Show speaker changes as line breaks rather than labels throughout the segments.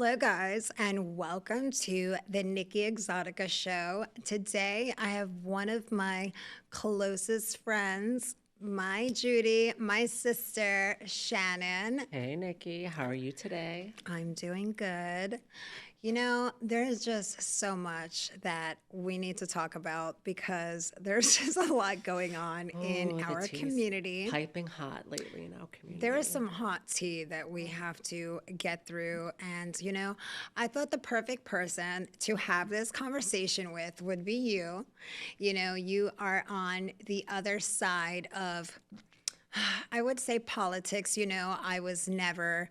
Hello, guys, and welcome to the Nikki ExotiKa show. Today, I have one of my closest friends, my Judy, my sister, Shannon.
Hey, Nikki, how are you today?
I'm doing good. There's just so much that we need to talk about because there's just a lot going on in
Oh, the
our
tea's
community.
piping hot lately in our
There is
community.
some hot tea that we have to get through. And, I thought the perfect person to have this conversation with would be you. You are on the other side of, I would say, politics. I was never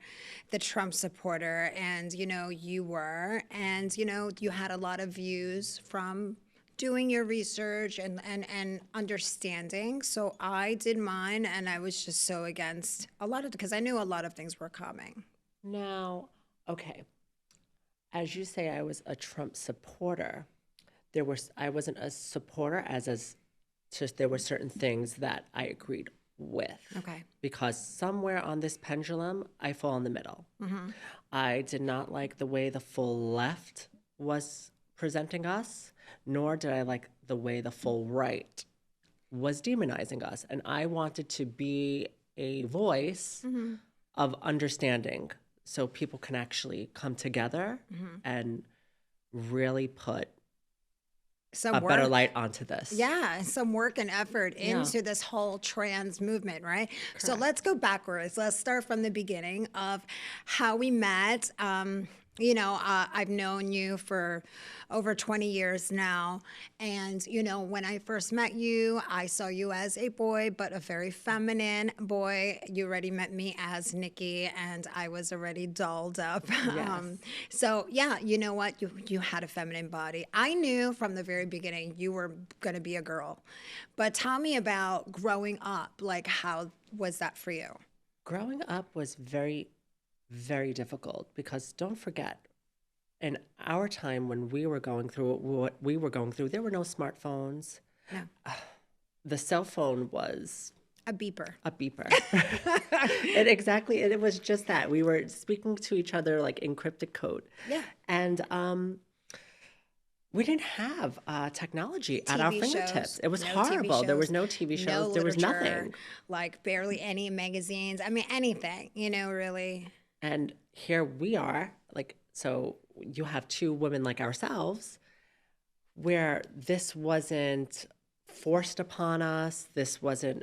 the Trump supporter, and, you were. And, you had a lot of views from doing your research and understanding. So I did mine, and I was just so against a lot of, because I knew a lot of things were coming.
Now, okay, as you say, I was a Trump supporter. I wasn't a supporter as just there were certain things that I agreed with.
Okay.
Because somewhere on this pendulum, I fall in the middle. I did not like the way the full left was presenting us, nor did I like the way the full right was demonizing us. And I wanted to be a voice of understanding so people can actually come together and really put
Some
a better
work.
light onto this.
Yeah, some work and effort
Yeah,
into this whole trans movement, right? So
correct.
let's go backwards. Let's start from the beginning of how we met. I've known you for over 20 years now. And, when I first met you, I saw you as a boy, but a very feminine boy. You already met me as Nikki, and I was already dolled up.
Yes.
So, yeah, you know what? You had a feminine body. I knew from the very beginning you were going to be a girl. But tell me about growing up. Like, how was that for you?
Growing up was very, very difficult because don't forget, in our time when we were going through what we were going through, there were no smartphones.
No,
The cell phone was
a beeper.
a beeper. It was just that. We were speaking to each other like encrypted code.
Yeah.
And we didn't have technology at our
TV
fingertips.
shows,
It was
no TV
horrible. There was
shows,
no TV
no
shows. There was
literature,
nothing.
like barely any magazines. I mean, anything, really.
And here we are, like, so you have two women like ourselves where this wasn't forced upon us.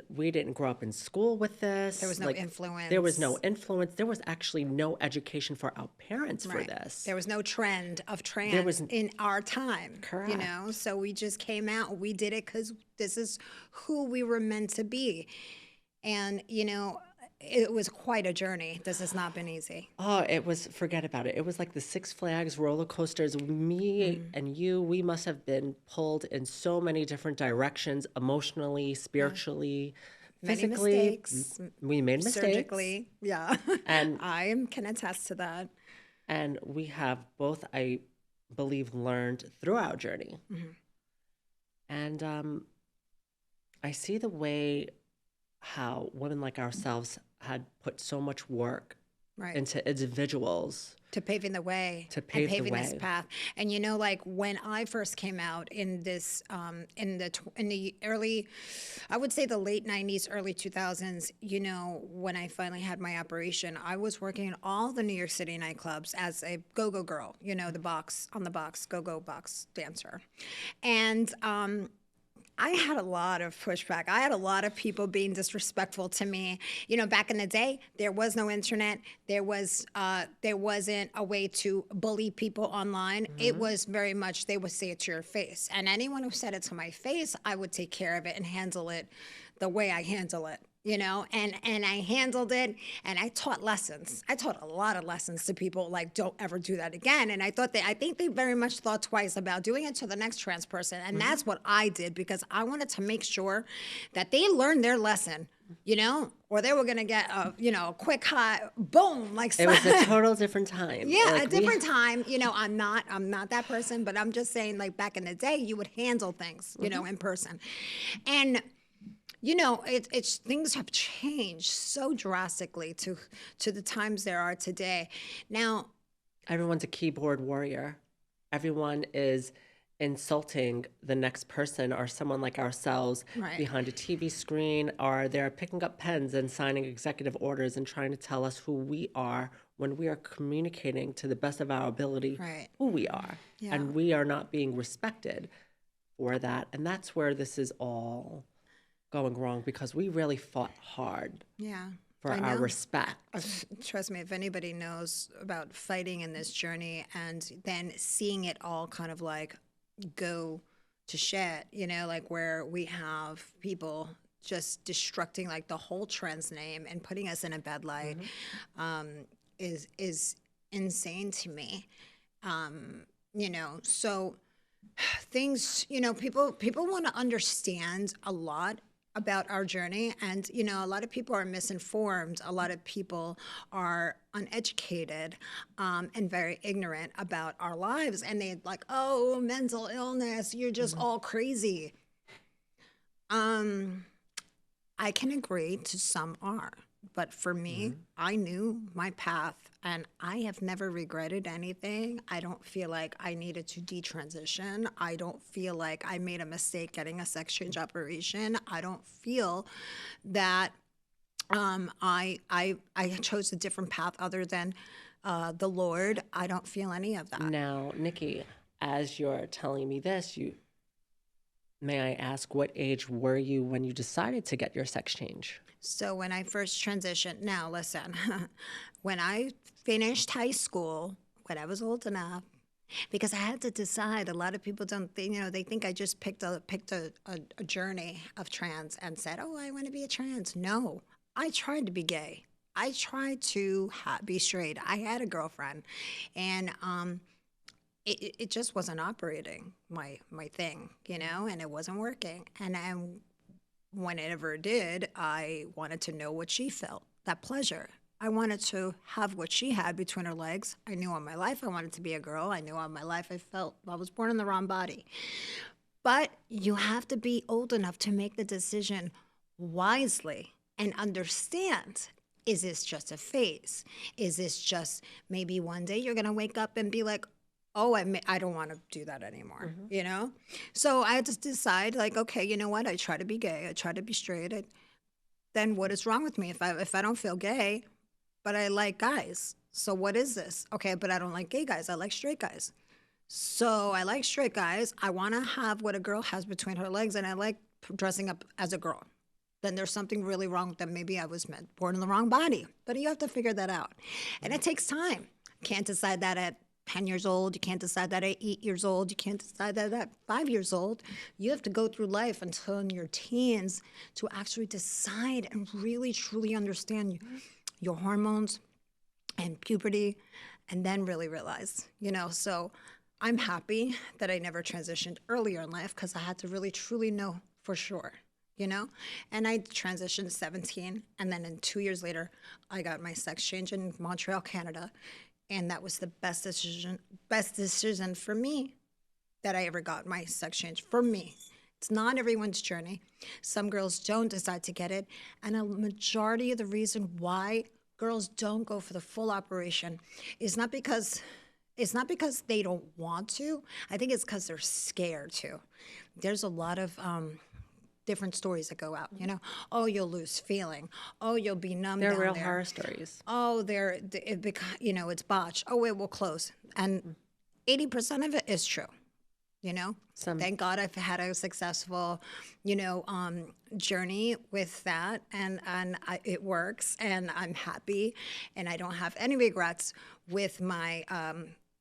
We didn't grow up in school with this.
There was no
Like,
influence.
there was no influence. There was actually no education for our parents for
Right.
this.
There was no trend of
There was,
trans in our time,
correct.
So we just came out. We did it because this is who we were meant to be. And, it was quite a journey. This has not been easy.
Oh, forget about it. It was like the Six Flags roller coasters. Me and you, we must have been pulled in so many different directions, emotionally, spiritually,
Many
physically.
mistakes,
We made mistakes.
surgically. Yeah.
And
Can attest to that.
and we have both, I believe, learned through our journey. And I see the way how women like ourselves had put so much work
Right.
into individuals
To paving the way
to
and
pave the
paving this
way.
path. And like when I first came out in this in the early, I would say the late 90s, early 2000s, when I finally had my operation, I was working in all the New York City nightclubs as a go-go girl, the box on the box, go-go box dancer. And I had a lot of pushback. I had a lot of people being disrespectful to me. Back in the day, there was no internet. There wasn't a way to bully people online. It was very much they would say it to your face, and anyone who said it to my face, I would take care of it and handle it the way I handle it. And I handled it, and I taught lessons. I taught a lot of lessons to people, like, don't ever do that again. And I think they very much thought twice about doing it to the next trans person. And that's what I did, because I wanted to make sure that they learned their lesson, or they were going to get a quick high, boom, like
It was a
slap.
total different time.
Yeah,
Like
a different time. I'm not that person, but I'm just saying, like, back in the day, you would handle things, in person. And it's things have changed so drastically to the times there are today. Now,
Everyone's a keyboard warrior. Everyone is insulting the next person or someone like ourselves
Right.
behind a TV screen, or they're picking up pens and signing executive orders and trying to tell us who we are when we are communicating to the best of our ability
Right.
who we are.
Yeah.
And we are not being respected for that. And that's where this is all going wrong, because we really fought hard
Yeah.
for
I
our
know.
respect.
Trust me, if anybody knows about fighting in this journey and then seeing it all kind of like go to shit, like where we have people just destructing like the whole trans name and putting us in a bad light, is insane to me. So things, people want to understand a lot about our journey, and a lot of people are misinformed, a lot of people are uneducated, and very ignorant about our lives, and they like, oh, mental illness, you're just all crazy. I can agree to some are, but for me, I knew my path and I have never regretted anything. I don't feel like I needed to detransition. I don't feel like I made a mistake getting a sex change operation. I don't feel that I chose a different path other than the Lord. I don't feel any of that.
Now, Nikki, as you're telling me this, may I ask, what age were you when you decided to get your sex change?
So when I first transitioned, now listen, when I finished high school, when I was old enough, because I had to decide. A lot of people don't think, they think I just picked a journey of trans and said, oh, I want to be a trans. No, I tried to be gay. I tried to be straight. I had a girlfriend, and it just wasn't operating my thing, and it wasn't working. And whenever it did, I wanted to know what she felt, that pleasure. I wanted to have what she had between her legs. I knew all my life I wanted to be a girl. I knew all my life I felt I was born in the wrong body. But you have to be old enough to make the decision wisely and understand, is this just a phase? Is this just maybe one day you're going to wake up and be like, oh, I don't want to do that anymore, So I had to decide, like, okay, you know what? I try to be gay. I try to be straight. Then what is wrong with me if I don't feel gay, but I like guys? So what is this? Okay, but I don't like gay guys. I like straight guys. So I like straight guys. I want to have what a girl has between her legs, and I like dressing up as a girl. Then there's something really wrong with them. Maybe I was born in the wrong body. But you have to figure that out. And it takes time. Can't decide that at 10 years old. You can't decide that at 8 years old. You can't decide that at 5 years old. You have to go through life until in your teens to actually decide and really, truly understand your hormones and puberty, and then really realize, So I'm happy that I never transitioned earlier in life, because I had to really, truly know for sure. And I transitioned 17, and then 2 years later, I got my sex change in Montreal, Canada, and that was the best decision for me that I ever got, my sex change, for me. It's not everyone's journey. Some girls don't decide to get it, and a majority of the reason why girls don't go for the full operation is not because they don't want to. I think it's because they're scared to. There's a lot of different stories that go out, Oh, you'll lose feeling. Oh, you'll be numb down there.
They're real horror stories.
Oh, it's botched. Oh, it will close. And 80% of it is true, Thank God I've had a successful, journey with that, and it works, and I'm happy, and I don't have any regrets with my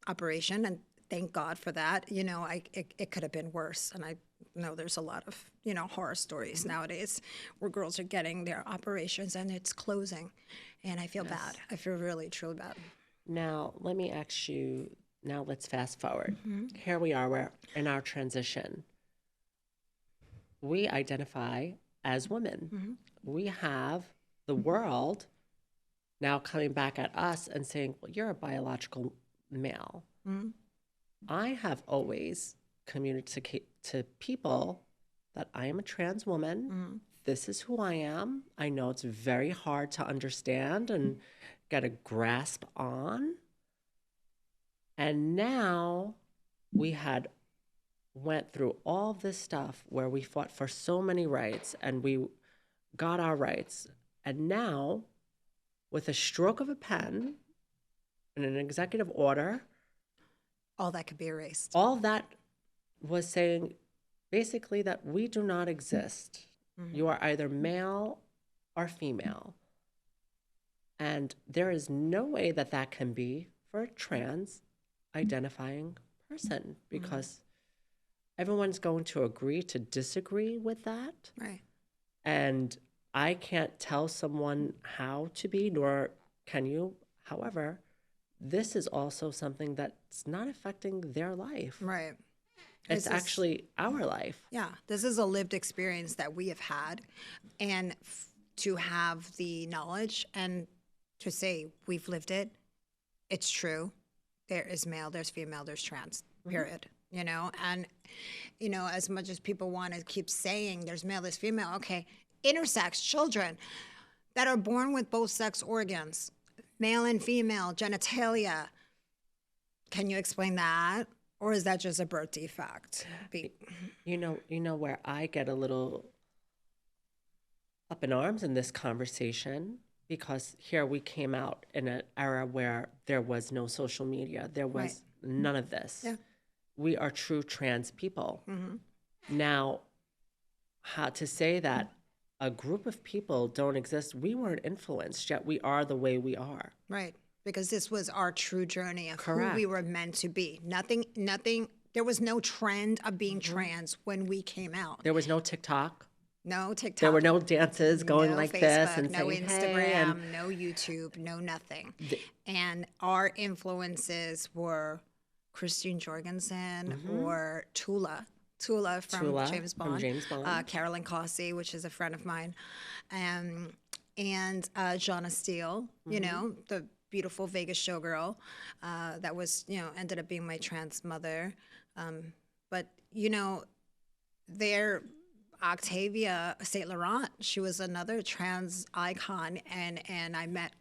operation, and thank God for that. It could have been worse, and I know there's a lot of, horror stories nowadays where girls are getting their operations and it's closing, and I feel bad. I feel really, truly bad.
Now, let me ask you, now let's fast forward. Here we are, we're in our transition. We identify as women. We have the world now coming back at us and saying, well, you're a biological male. I have always communicated to people that I am a trans woman. This is who I am. I know it's very hard to understand and get a grasp on, And now we had went through all this stuff where we fought for so many rights and we got our rights. And now, with a stroke of a pen and an executive order,
All that could be erased.
all that was saying basically that we do not exist. You are either male or female. And there is no way that that can be for a trans identifying person because everyone's going to agree to disagree with that.
Right.
And I can't tell someone how to be, nor can you. However, this is also something that's not affecting their life.
Right.
It's actually our life.
Yeah, this is a lived experience that we have had, and to have the knowledge and to say we've lived it, it's true. There is male, there's female, there's trans, period. You know, and, you know, as much as people want to keep saying there's male, there's female, okay, intersex children that are born with both sex organs, male and female, genitalia, can you explain that? Or is that just a birth defect?
You know where I get a little up in arms in this conversation, because here we came out in an era where there was no social media. There was none of this.
Yeah.
We are true trans people. Now, how to say that a group of people don't exist, we weren't influenced, yet we are the way we are.
Right. Because this was our true journey of
Correct.
who we were meant to be. Nothing, there was no trend of being trans when we came out.
There was no TikTok.
No TikTok.
There were no dances going
no
like
Facebook,
this and
no
saying,
Instagram,
hey, and
no YouTube, no nothing. And our influences were Christine Jorgensen or Tula from
Tula
James
from
Bond.
James Bond.
Carolyn Cossey, which is a friend of mine. And Jonna Steele, you know, the beautiful Vegas showgirl that was, you know, ended up being my trans mother. But, you know, Octavia St. Laurent, she was another trans icon, and I met,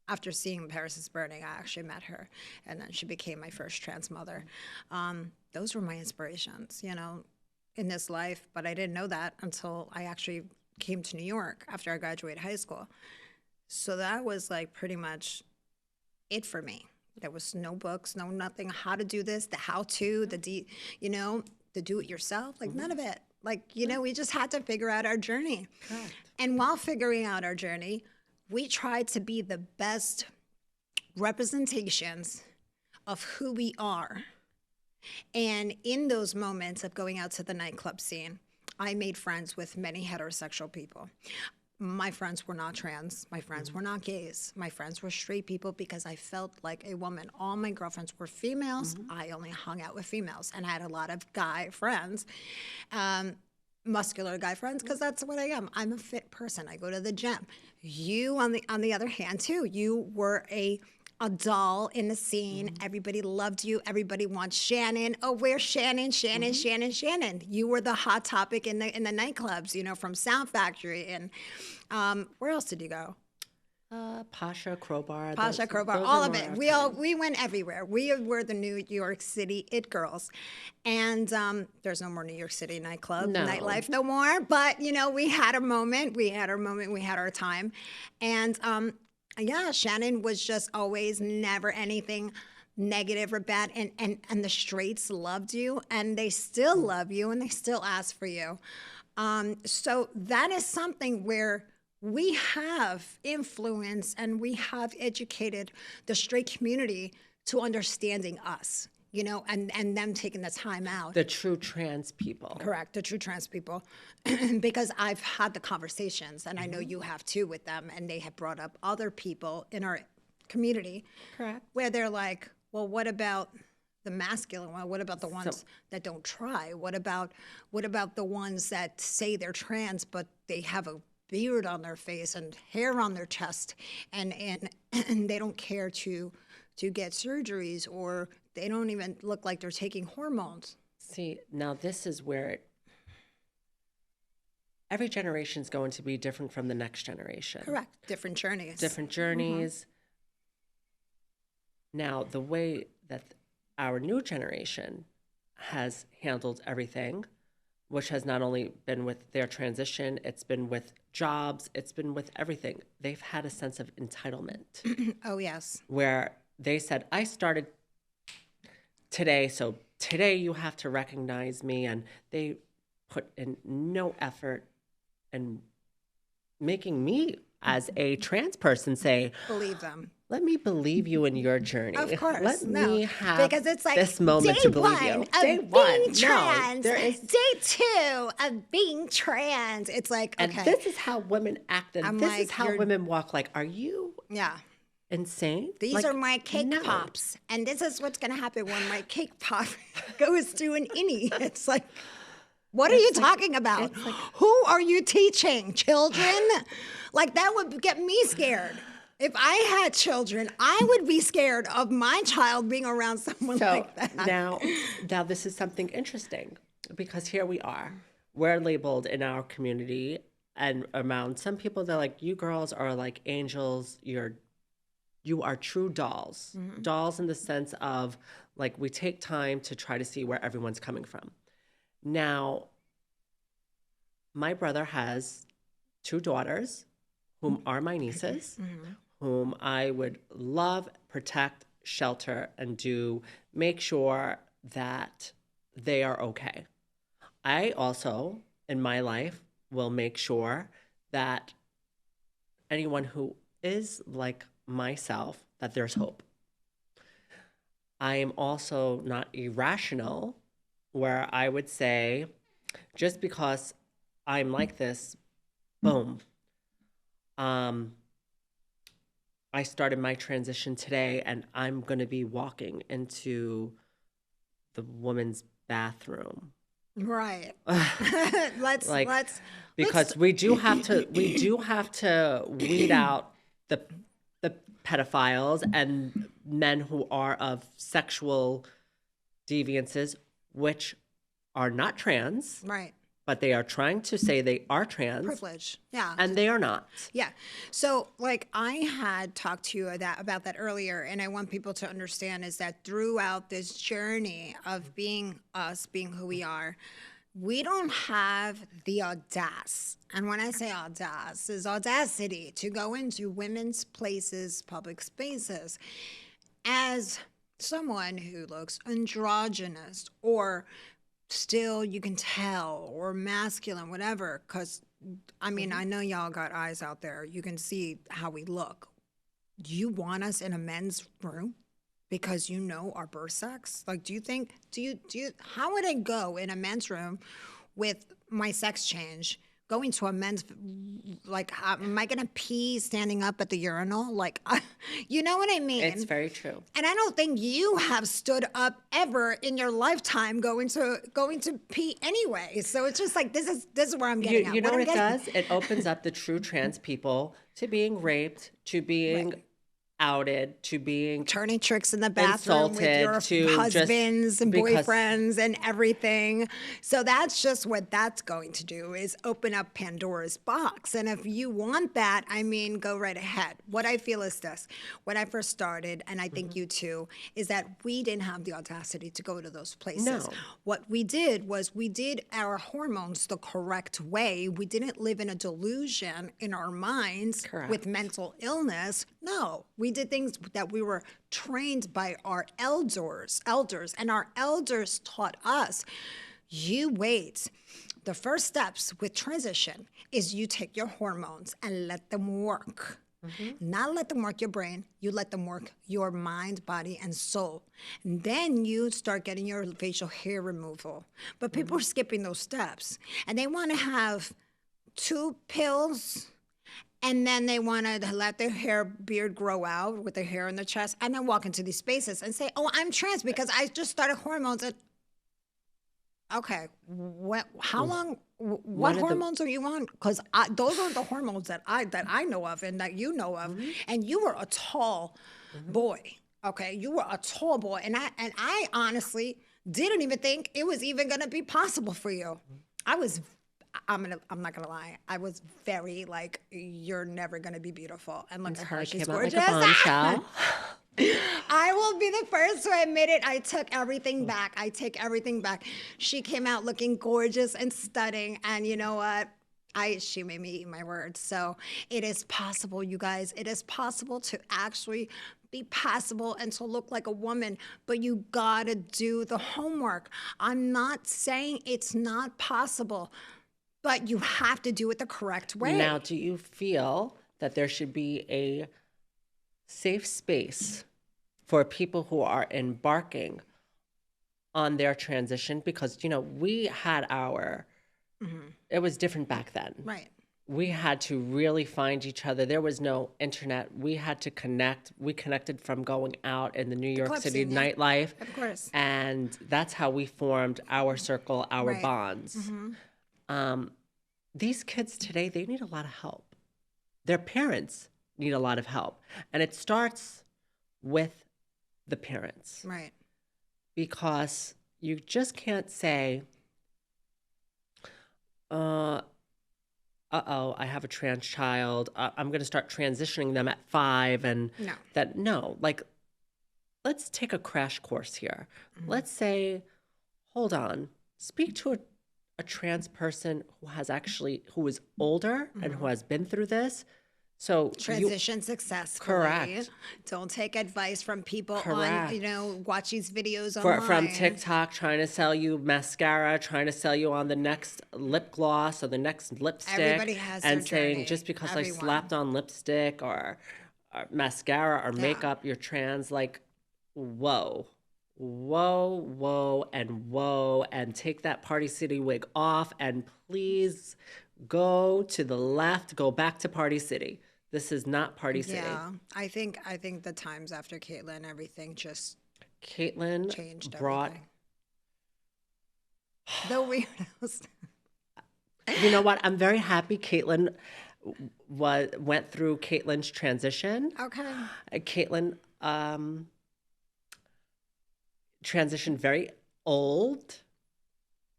after seeing Paris is Burning, I actually met her, and then she became my first trans mother. Those were my inspirations, you know, in this life, but I didn't know that until I actually came to New York after I graduated high school. So that was like pretty much it for me. There was no books, no nothing, how to do this, the how-to, you know, the do-it-yourself, like none of it. Like, you know, we just had to figure out our journey.
Correct.
And while figuring out our journey, we tried to be the best representations of who we are. And in those moments of going out to the nightclub scene, I made friends with many heterosexual people. My friends were not trans. My friends were not gays. My friends were straight people because I felt like a woman. All my girlfriends were females. I only hung out with females, and I had a lot of guy friends, muscular guy friends, because that's what I am. I'm a fit person. I go to the gym. You, on the other hand, too, you were a doll in the scene. Everybody loved you. Everybody wants Shannon. Oh, where's Shannon? Shannon, Shannon, Shannon. You were the hot topic in the nightclubs, you know, from Sound Factory. And where else did you go?
Pasha, Crowbar.
Pasha, Crowbar, all of it. We went everywhere. We were the New York City it girls. And there's no more New York City nightlife no more. But, you know, we had a moment. We had our moment. We had our time. And yeah, Shannon was just always never anything negative or bad. And the straights loved you, and they still love you, and they still ask for you. So that is something where we have influence and we have educated the straight community to understanding us, you know, and them taking the time out.
The true trans people.
Correct, the true trans people. Because I've had the conversations, and I know you have too with them, and they have brought up other people in our community.
Correct.
Where they're like, well, what about the masculine one? What about the ones that don't try? What about the ones that say they're trans, but they have a beard on their face and hair on their chest, and they don't care to get surgeries, or they don't even look like they're taking hormones?
See, now this is where every generation is going to be different from the next generation.
Correct. Different journeys.
Different journeys. Now, the way that our new generation has handled everything, which has not only been with their transition, it's been with jobs, it's been with everything. They've had a sense of entitlement
Oh, yes.
where they said, I started today, so today you have to recognize me. And they put in no effort in making me as a trans person say,
Believe them.
let me believe you in your journey.
Of course.
Let
No.
me have
Because it's like
this moment
day
to believe
one
you.
of
Day
being
one.
trans.
No, there is,
Day two of being trans. It's like,
and
okay.
this is how women act, and
I'm
this
like,
is how women walk. Like, are you
Yeah.
insane?
These
Like,
are my cake
no.
pops. And this is what's going to happen when my cake pop goes through an innie. It's like, what are you talking about? Who are you teaching? Children? Like, that would get me scared. If I had children, I would be scared of my child being around someone like that.
Now this is something interesting, because here we are. We're labeled in our community and around some people. They're like, you girls are like angels. You are true dolls.
Mm-hmm.
Dolls in the sense of, like, we take time to try to see where everyone's coming from. Now, my brother has 2 daughters whom are my nieces, whom I would love, protect, shelter, and make sure that they are okay. I also, in my life, will make sure that anyone who is like myself, that there's hope. I am also not irrational, where I would say, just because I'm like this, boom. I started my transition today, and I'm going to be walking into the woman's bathroom.
Right.
Because we do have to weed out the pedophiles and men who are of sexual deviances, which are not trans.
Right.
But they are trying to say they are trans.
Privilege. Yeah.
And they are not.
Yeah. So, like, I had talked to you about that earlier, and I want people to understand is that throughout this journey of being us, being who we are, we don't have the audace. And when I say audace, is audacity to go into women's places, public spaces, as someone who looks androgynous or still you can tell, or masculine, whatever, because I mean, I know y'all got eyes out there. You can see how we look. You want us in a men's room because you know our birth sex? Like, do you, how would I go in a men's room with my sex change, going to a men's, like, am I going to pee standing up at the urinal? Like, you know what I mean?
It's very true.
And I don't think you have stood up ever in your lifetime going to pee anyway. So it's just like, this is where I'm getting at.
You know what it does? It opens up the true trans people to being raped, to being outed, to being
turning tricks in the bathroom with your husbands and boyfriends and everything. So that's just what that's going to do, is open up Pandora's box. And if you want that, I mean, go right ahead. What I feel is this. When I first started, and I think you too, is that we didn't have the audacity to go to those places.
No.
What we did was we did our hormones the correct way. We didn't live in a delusion in our minds with mental illness. No, we did things that we were trained by our elders, and our elders taught us, you wait. The first steps with transition is you take your hormones and let them work. Not let them work your brain, you let them work your mind, body, and soul. And then you start getting your facial hair removal. But people are skipping those steps. And they want to have 2 pills, and then they want to let their beard grow out with their hair in their chest, and then walk into these spaces and say, oh, I'm trans because I just started hormones. And okay, how long, what hormones are you on? Because those are the hormones that I know of and that you know of. And you were a tall boy, okay? You were a tall boy. And I honestly didn't even think it was even going to be possible for you. I'm not gonna lie. I was very like, you're never gonna be beautiful. And look at her, she's gorgeous.
Like a bombshell.
I will be the first to admit it. I took everything back. I take everything back. She came out looking gorgeous and stunning. And you know what? She made me eat my words. So it is possible, you guys. It is possible to actually be passable and to look like a woman, but you gotta do the homework. I'm not saying it's not possible, but you have to do it the correct way.
Now, do you feel that there should be a safe space for people who are embarking on their transition? Because, we had it was different back then.
Right.
We had to really find each other. There was no internet. We had to connect. We connected from going out in the New York City nightlife.
Of course.
And that's how we formed our circle, our bonds. These kids today, they need a lot of help. Their parents need a lot of help. And it starts with the parents.
Right.
Because you just can't say, I have a trans child. I'm going to start transitioning them at 5. And let's take a crash course here. Let's say, hold on, speak to a trans person who is older and who has been through this. So
transition successfully.
Correct.
Don't take advice from people
Correct.
on, watch these videos online.
From TikTok trying to sell you mascara, trying to sell you on the next lip gloss or the next lipstick.
Everybody has
and
their
saying
journey.
just because
Everyone.
I slapped on lipstick or mascara or makeup, you're trans. Like, whoa, and take that Party City wig off and please go to the left, go back to Party City. This is not Party City.
Yeah, I think the times after Caitlyn, everything just changed.
Brought
the weirdos.
You know what? I'm very happy Caitlyn went through Caitlyn's transition.
Okay.
Caitlyn transitioned very old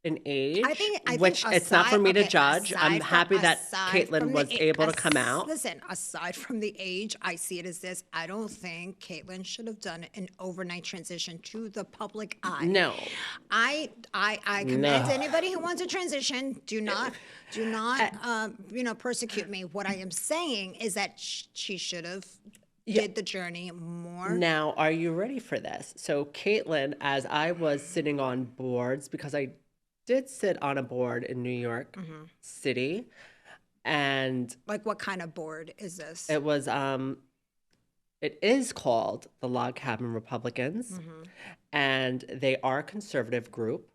in age,
I think
which it's not for me to judge. I'm happy that Caitlyn was able to come out.
Listen, aside from the age, I see it as this. I don't think Caitlyn should have done an overnight transition to the public eye.
No.
I commend anybody who wants to transition. Do not persecute me. What I am saying is that she should have did the journey more.
Now, are you ready for this? So Caitlyn, as I was sitting on boards, because I did sit on a board in New York City, and
like what kind of board is this?
it was it is called the Log Cabin Republicans, and they are a conservative group.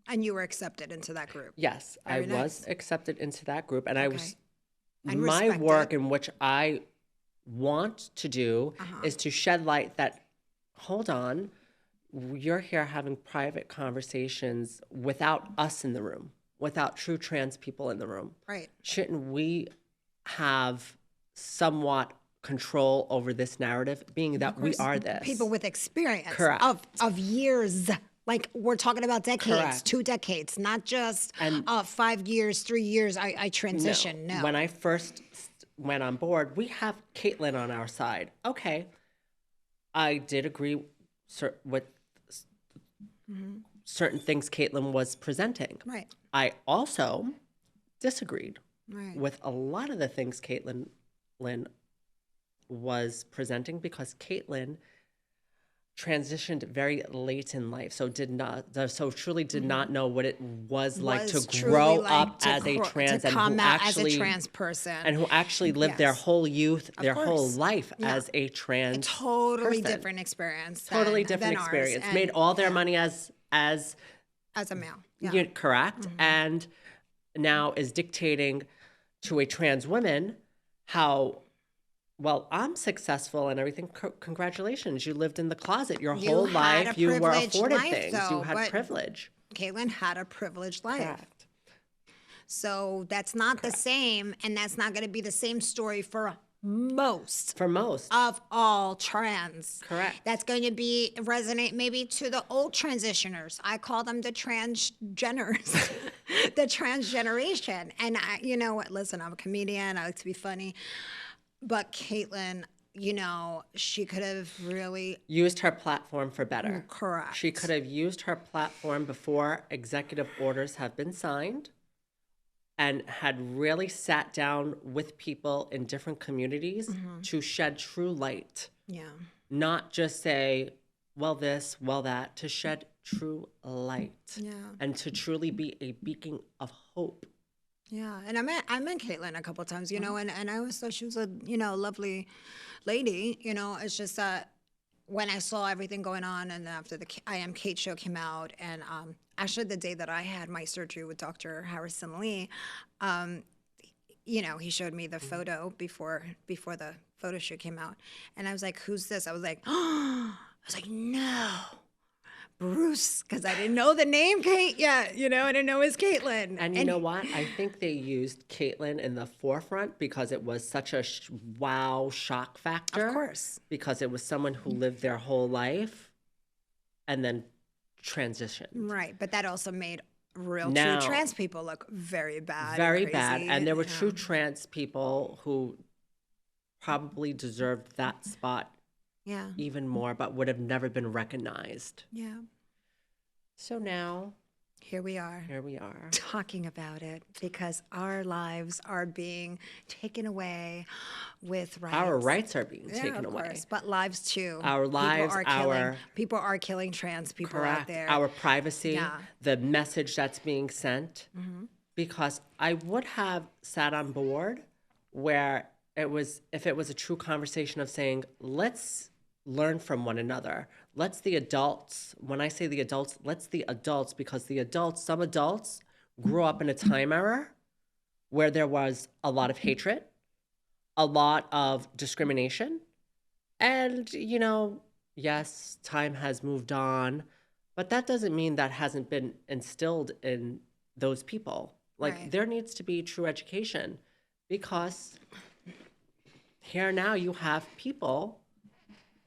And you were accepted into that group.
Yes,
Very
I
nice.
was accepted into that group, and I was
And
my
respected.
work in which I want to do is to shed light that, hold on, you're here having private conversations without us in the room, without true trans people in the room.
Right.
Shouldn't we have somewhat control over this narrative, being that we are this?
People with experience.
Correct.
Of years. Like we're talking about decades,
Correct.
2 decades, not just
And
5 years, 3 years. I transitioned. No.
When I first went on board, we have Caitlyn on our side. Okay. I did agree with certain things Caitlyn was presenting.
Right.
I also disagreed
Right.
with a lot of the things Caitlyn was presenting, because Caitlyn transitioned very late in life, so truly did not know what it was like to grow up as a trans, and
come
who
out
actually
as a trans person,
and who actually lived their whole youth, their whole
course.
life as a trans
totally
person.
different experience.
Totally
than
different
ours.
experience.
And
Made all their money as
a male. Yeah.
correct, and now is dictating to a trans woman how, well, I'm successful and everything. Congratulations. You lived in the closet your whole
had
life.
a
You were
privileged
afforded
life,
things.
though,
You had
but
privilege.
Caitlyn had a privileged life.
Correct.
So that's not the same, and that's not going to be the same story for most
For most.
of all trans.
Correct.
That's going to be resonate maybe to the old transitioners. I call them the transgeners, the transgeneration. And you know what? Listen, I'm a comedian. I like to be funny. But Caitlyn, she could have really
Used her platform for better.
correct.
She could have used her platform before executive orders have been signed and had really sat down with people in different communities to shed true light.
Yeah.
Not just say, well, this, well, that, to shed true light.
Yeah.
And to truly be a beacon of hope.
Yeah, and I met Caitlin a couple of times, and I always thought she was a lovely lady. It's just that when I saw everything going on, and after the I Am Kate show came out, and actually the day that I had my surgery with Dr. Harrison Lee, he showed me the photo before the photo shoot came out, and I was like, "Who's this?" I was like, "No." Bruce, because I didn't know the name Kate yet, I didn't know it was Caitlin.
And you know what? I think they used Caitlin in the forefront because it was such a wow shock factor.
Of course.
Because it was someone who lived their whole life and then transitioned.
Right, but that also made true trans people look very bad.
Very
and
bad.
crazy.
And there were true trans people who probably deserved that spot even more, but would have never been recognized.
Yeah.
So now,
here we are. Talking about it because our lives are being taken away with rights.
Our rights are being taken
of
away.
Course, but lives too.
Our lives,
people are killing trans people out there.
Our privacy, the message that's being sent. Because I would have sat on board where if it was a true conversation of saying, let's learn from one another. Let's the adults, when I say the adults, let's the adults, because some adults grew up in a time era where there was a lot of hatred, a lot of discrimination. And, yes, time has moved on, but that doesn't mean that hasn't been instilled in those people. There needs to be true education, because here now you have people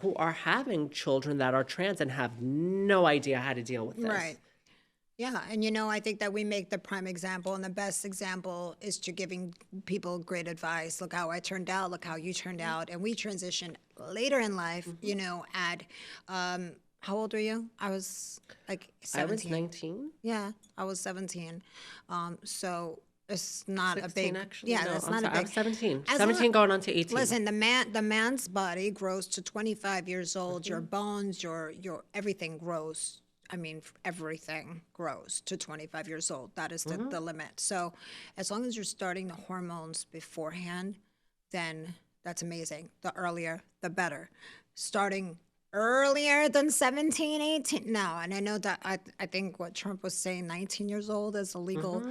who are having children that are trans and have no idea how to deal with this.
Right. Yeah, and I think that we make the prime example, and the best example is to giving people great advice. Look how I turned out, look how you turned out. And we transitioned later in life, at, how old were you? I was like 17.
I was 19.
Yeah, I was 17. So it's not
16,
a big,
actually.
yeah,
No,
that's
I'm
not
sorry,
a big.
I was 17.
As
17 going on to 18.
Listen, the man's body grows to 25 years old. Your bones, your everything grows. I mean, everything grows to 25 years old. That is the limit. So as long as you're starting the hormones beforehand, then that's amazing. The earlier, the better. Starting earlier than 17, 18, no. And I know that I think what Trump was saying, 19 years old is illegal.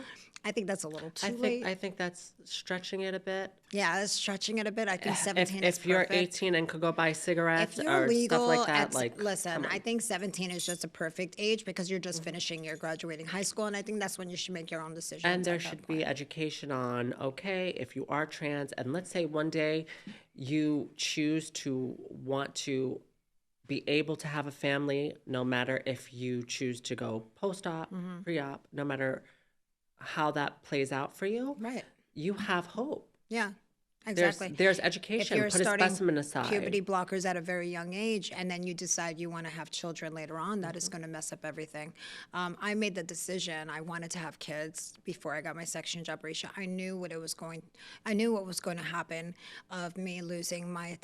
I think that's a little too late.
I think that's stretching it a bit.
Yeah, that's stretching it a bit. I think 17 is
If you're
perfect.
18 and could go buy cigarettes
If you're
or
legal,
stuff like that,
listen, I think 17 is just a perfect age because you're just finishing your graduating high school, and I think that's when you should make your own decisions.
And there should be education on, okay, if you are trans, and let's say one day you choose to want to be able to have a family, no matter if you choose to go post-op, pre-op, no matter how that plays out for you,
right?
You have hope.
Yeah, exactly.
There's education.
If you're
Put a specimen aside.
puberty blockers at a very young age, and then you decide you want to have children later on, that is going to mess up everything. I made the decision. I wanted to have kids before I got my sex change operation. I knew what was going to happen of me losing my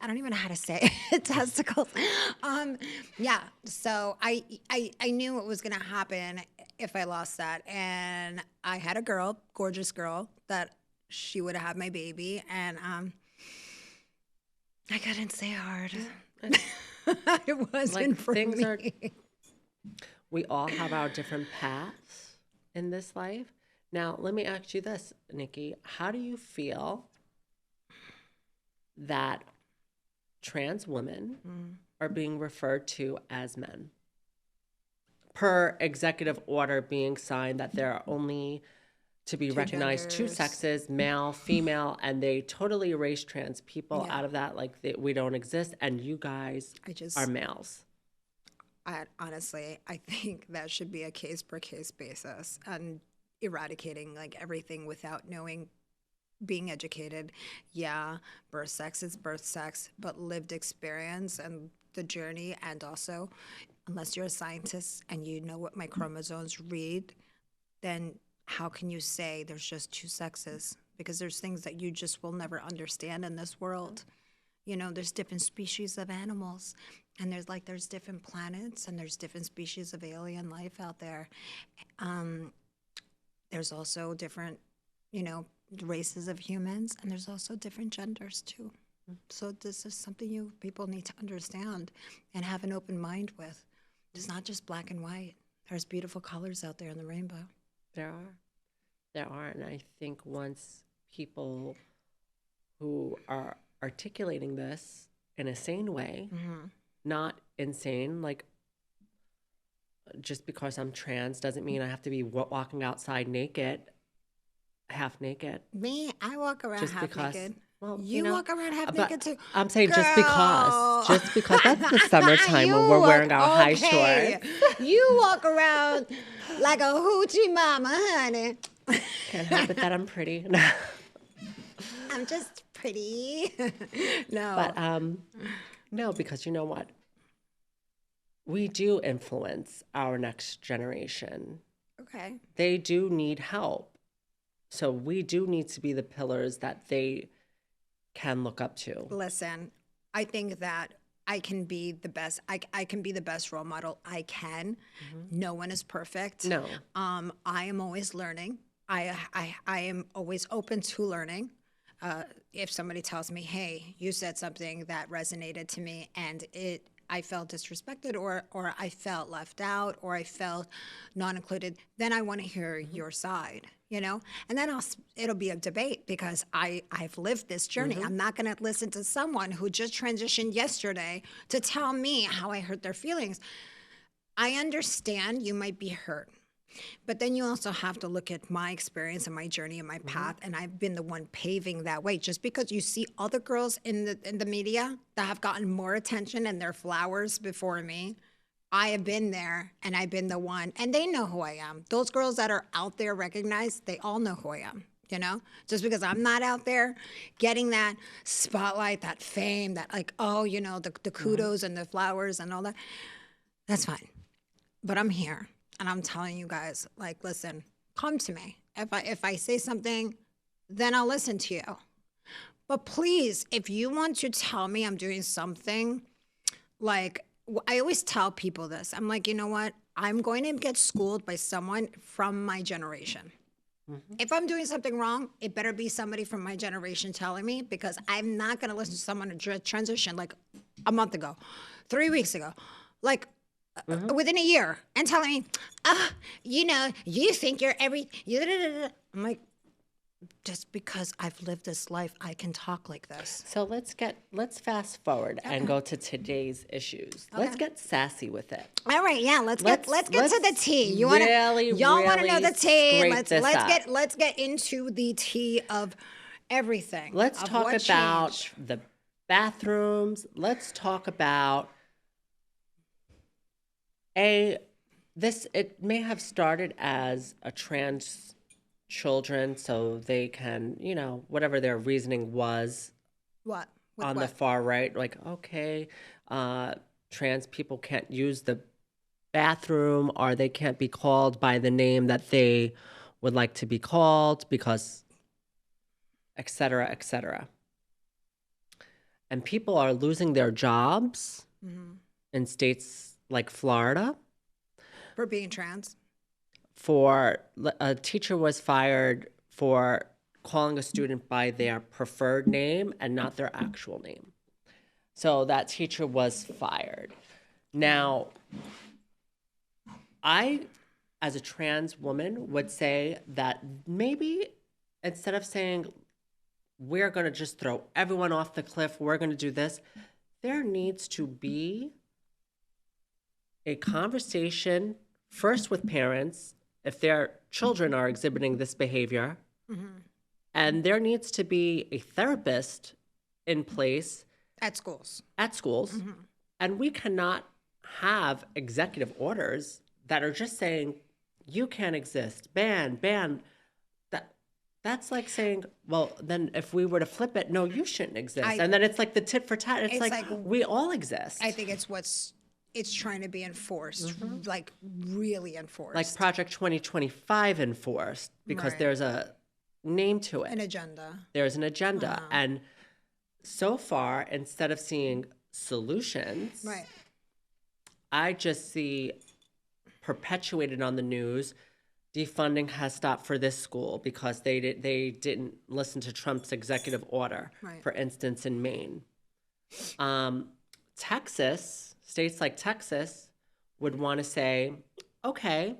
I don't even know how to say it. Testicles. Yeah. So I knew what was going to happen if I lost that, and I had a girl, gorgeous girl, that she would have had my baby, and I couldn't say hard. It wasn't for me.
We all have our different paths in this life. Now, let me ask you this, Nikki. How do you feel that trans women are being referred to as men? Per executive order being signed that there are only to be recognized two sexes, male, female, and they totally erase trans people out of that, we don't exist, and you guys are males.
Honestly, I think that should be a case-per-case basis, and eradicating everything without knowing being educated. Yeah, birth sex is birth sex, but lived experience and the journey, and also, unless you're a scientist and you know what my chromosomes read, then how can you say there's just two sexes? Because there's things that you just will never understand in this world. You know, there's different species of animals, and there's different planets, and there's different species of alien life out there. There's also different, you know, races of humans, and there's also different genders too. So this is something you people need to understand and have an open mind with. It's not just black and white. There's beautiful colors out there in the rainbow.
There are. There are. And I think once people who are articulating this in a sane way, not insane, like just because I'm trans doesn't mean I have to be walking outside naked, half naked.
Me, I walk around
Just
half
because,
naked.
well,
You walk around half
but
naked too.
I'm saying
Girl.
just because that's the summertime when we're wearing our high shorts.
You walk around like a hoochie mama, honey.
Can't help it that I'm pretty.
I'm just pretty. No.
But no, because you know what? We do influence our next generation.
Okay.
They do need help. So we do need to be the pillars that they can look up to.
Listen, I think that I can be the best. I can be the best role model I can. No one is perfect.
No.
I am always learning. I am always open to learning. If somebody tells me, "Hey, you said something that resonated to me, and I felt disrespected, or I felt left out, or I felt not included," then I want to hear your side, you know? And then it'll be a debate because I've lived this journey. I'm not going to listen to someone who just transitioned yesterday to tell me how I hurt their feelings. I understand you might be hurt. But then you also have to look at my experience and my journey and my path, and I've been the one paving that way. Just because you see other girls in the media that have gotten more attention and their flowers before me, I have been there, and I've been the one, and they know who I am. Those girls that are out there recognized, they all know who I am. You know, just because I'm not out there getting that spotlight, that fame, that like, oh, you know, the kudos and the flowers and all that, that's fine. But I'm here. And I'm telling you guys, like, listen, come to me. If I say something, then I'll listen to you. But please, if you want to tell me I'm doing something, like, I always tell people this. I'm like, you know what? I'm going to get schooled by someone from my generation. If I'm doing something wrong, it better be somebody from my generation telling me, because I'm not going to listen to someone who transitioned like a month ago, 3 weeks ago. Like, within a year, and telling me, you know, you think you're I'm like, just because I've lived this life, I can talk like this.
So let's fast forward and go to today's issues. Let's get sassy with it.
All right, yeah, let's get to the tea. Y'all want to know the tea? Let's get into the tea of everything.
Let's talk about the bathrooms. Let's talk about it may have started as a trans children so they can, you know, whatever their reasoning was.
What?
On the far right, like, okay, trans people can't use the bathroom, or they can't be called by the name that they would like to be called because et cetera, et cetera. And people are losing their jobs in states like Florida.
For being trans?
For a teacher was fired for calling a student by their preferred name and not their actual name. So that teacher was fired. Now, I, as a trans woman, would say that maybe instead of saying, we're going to just throw everyone off the cliff, we're going to do this, there needs to be a conversation first with parents if their children are exhibiting this behavior, and there needs to be a therapist in place
at schools.
And we cannot have executive orders that are just saying you can't exist, ban that. That's like saying, well, then if we were to flip it, no, you shouldn't exist.
I-
And then it's like the tit for tat. It's
It's
like,
like-
we all exist.
I think it's trying to be enforced, like really enforced.
Like Project 2025 enforced, because
Right.
there's a name to it.
An agenda.
There's an agenda. And so far, instead of seeing solutions,
Right.
I just see perpetuated on the news, defunding has stopped for this school because they didn't listen to Trump's executive order,
Right.
for instance, in Maine. Texas, states like Texas would want to say, okay,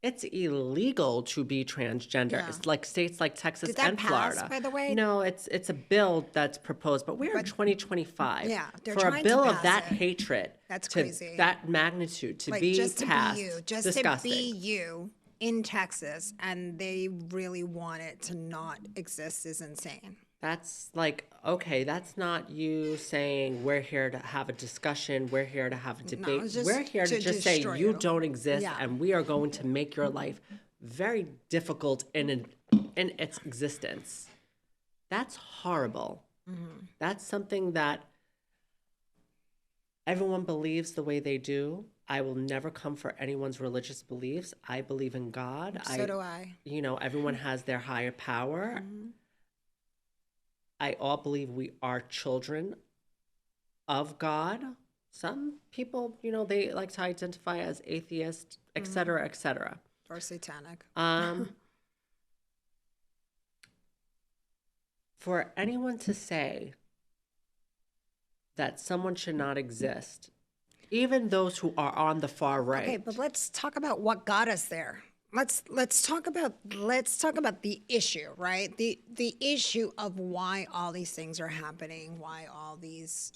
it's illegal to be transgender.
Yeah.
It's like states like Texas
Did that
and
pass,
Florida.
by the way?
No, it's a bill that's proposed, but we're in 2025.
Yeah, they're
for
trying
a
to
bill of
pass
that
it.
hatred,
That's
to
crazy.
that magnitude, to
Like
be
just to
passed,
be you, just
disgusting.
to be you in Texas, and they really want it to not exist is insane.
That's like, okay, that's not you saying we're here to have a discussion, we're here to have a debate.
it's just
We're here to
to
just say
destroy
you
you.
don't exist,
Yeah.
and we are going to make your life very difficult in its existence. That's horrible.
Mm-hmm.
That's something that everyone believes the way they do. I will never come for anyone's religious beliefs. I believe in God.
So do I.
You know, everyone has their higher power. I all believe we are children of God. Some people, you know, they like to identify as atheist, et cetera, et cetera.
Or satanic.
For anyone to say that someone should not exist, even those who are on the far right.
Okay, but let's talk about what got us there. Let's talk about the issue, right? The issue of why all these things are happening, why all these,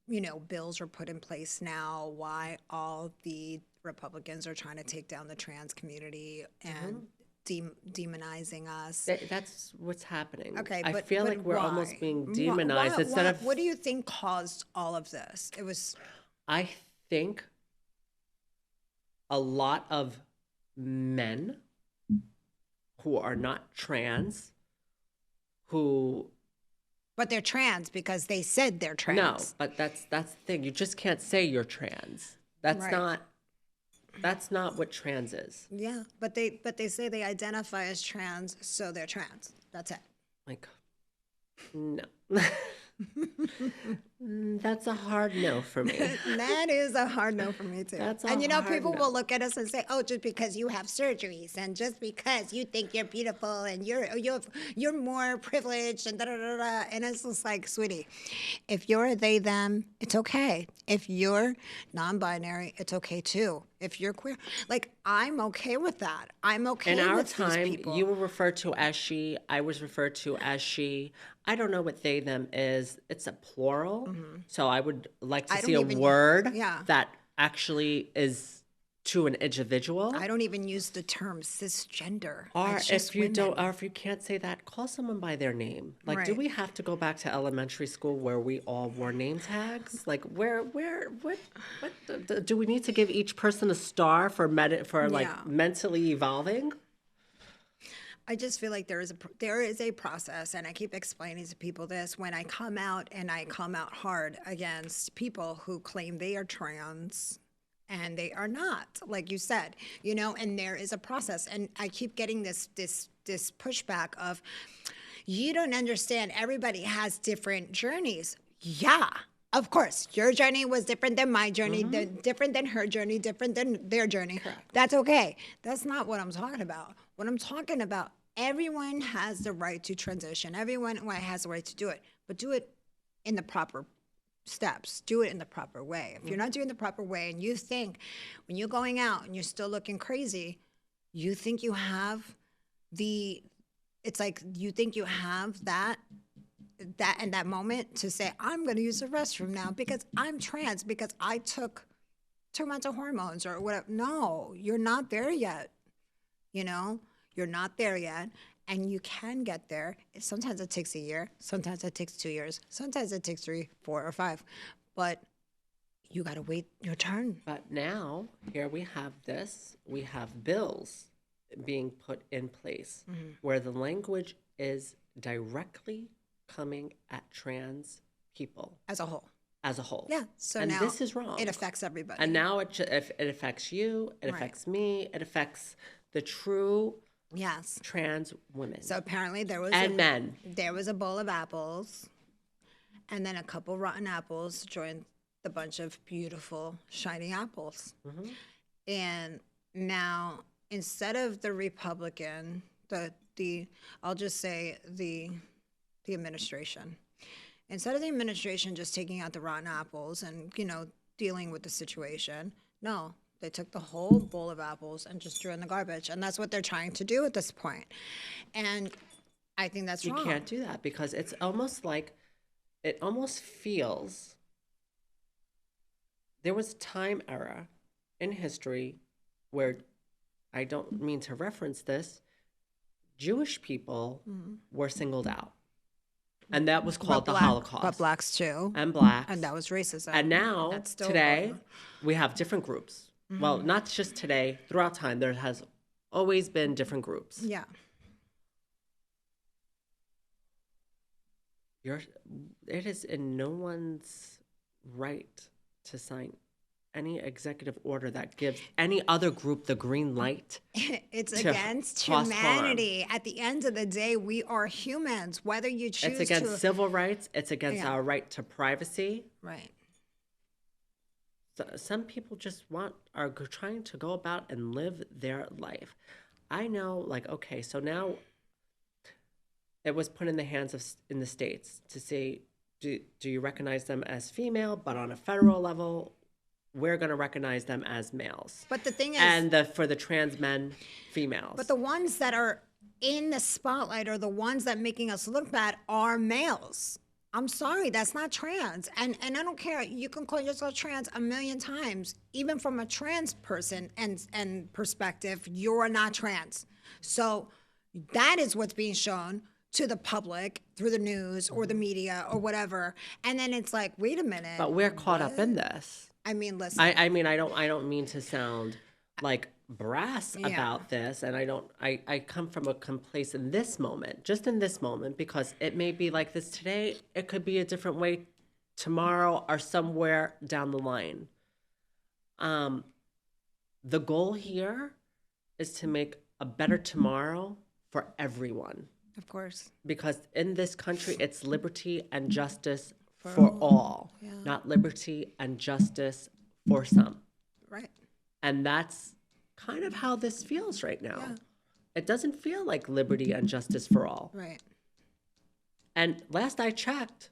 you know, bills are put in place now, why all the Republicans are trying to take down the trans community and demonizing us.
That's what's happening.
Okay,
I
but
feel
but
like we're almost
why?
being demonized instead of.
What do you think caused all of this? It was
I think a lot of men who are not trans, who
but they're trans because they said they're trans.
no, but that's the thing. You just can't say you're trans. That's
Right.
not what trans is.
Yeah, but they say they identify as trans, so they're trans. That's it.
Like, no. That's a hard no for me.
That is a hard no for me too.
That's a
and you know,
hard
people
no.
will look at us and say, "Oh, just because you have surgeries, and just because you think you're beautiful, and you're more privileged, and da da da da." And it's just like, sweetie, if you're a they them, it's okay. If you're non-binary, it's okay too. If you're queer, like I'm okay with that. I'm okay
In our
with these
time,
people.
you were referred to as she. I was referred to as she. I don't know what they, them is. It's a plural. So I would like to
I
see
don't
a
even-
word
yeah.
that actually is to an individual.
I don't even use the term cisgender.
Or
It's just
if you
women.
don't, or if you can't say that, call someone by their name. Like, do
Right.
we have to go back to elementary school where we all wore name tags? Like, what do we need to give each person a star for
Yeah.
mentally evolving?
I just feel like there is a process, and I keep explaining to people this when I come out, and I come out hard against people who claim they are trans and they are not, like you said, you know, and there is a process, and I keep getting this pushback of, you don't understand, everybody has different journeys. Yeah. Of course, your journey was different than my journey, different than her journey, different than their journey. That's okay. That's not what I'm talking about. What I'm talking about, everyone has the right to transition. Everyone has the right to do it, but do it in the proper steps. Do it in the proper way. If you're not doing the proper way, and you think when you're going out and you're still looking crazy, you think you have it's like you think you have that in that moment to say, I'm going to use the restroom now because I'm trans, because I took 2 months of hormones or whatever. No, you're not there yet. You know, you're not there yet, and you can get there. Sometimes it takes a year. Sometimes it takes 2 years. Sometimes it takes 3, 4, or 5. But you got to wait your turn.
But now, here we have this. We have bills. being put in place where the language is directly coming at trans people
As a whole.
as a whole.
Yeah. So
and
now
this is wrong.
it affects everybody.
And now if it affects you, it
Right.
affects me, it affects the true
Yes.
trans women
So apparently
and men.
there was a bowl of apples, and then a couple rotten apples joined the bunch of beautiful, shiny apples. And now, instead of the Republican, the I'll just say the administration, instead of the administration just taking out the rotten apples and dealing with the situation, no, they took the whole bowl of apples and just threw it in the garbage, and that's what they're trying to do at this point. And I think that's
You
wrong.
can't do that because it's almost like, it almost feels, there was a time era in history where, I don't mean to reference this, Jewish people were singled out. And that was called the Holocaust.
But blacks too.
And blacks.
And that was racism.
And now,
That's still
today,
going
we have different groups. Well, not just today, throughout time, there has always been different groups.
Yeah.
It is in no one's right to sign any executive order that gives any other group the green light.
It's
to
against
cause
humanity. At the end of the day, we are humans. Whether you choose
It's against civil rights. It's against
Yeah.
our right to privacy.
Right.
So some people just are trying to go about and live their life. I know, like, okay, so now it was put in the hands of in the states to say, do you recognize them as female? But on a federal level, we're going to recognize them as males.
But the thing is,
And for the trans men, females.
but the ones that are in the spotlight or the ones that making us look bad are males. I'm sorry, that's not trans. And I don't care. You can call yourself trans a million times. Even from a trans person and perspective, you're not trans. So that is what's being shown to the public through the news or the media or whatever. And then it's like, wait a minute.
But we're caught up in this.
I mean, listen.
I mean, I don't mean to sound like brass about this, and I come from a place in this moment, just in this moment, because it may be like this today, it could be a different way tomorrow or somewhere down the line. The goal here is to make a better tomorrow for everyone,
Of course.
because in this country, it's liberty and justice for all, not liberty and justice for some.
Right.
And that's kind of how this feels right now.
Yeah.
It doesn't feel like liberty and justice for all.
Right.
And last I checked,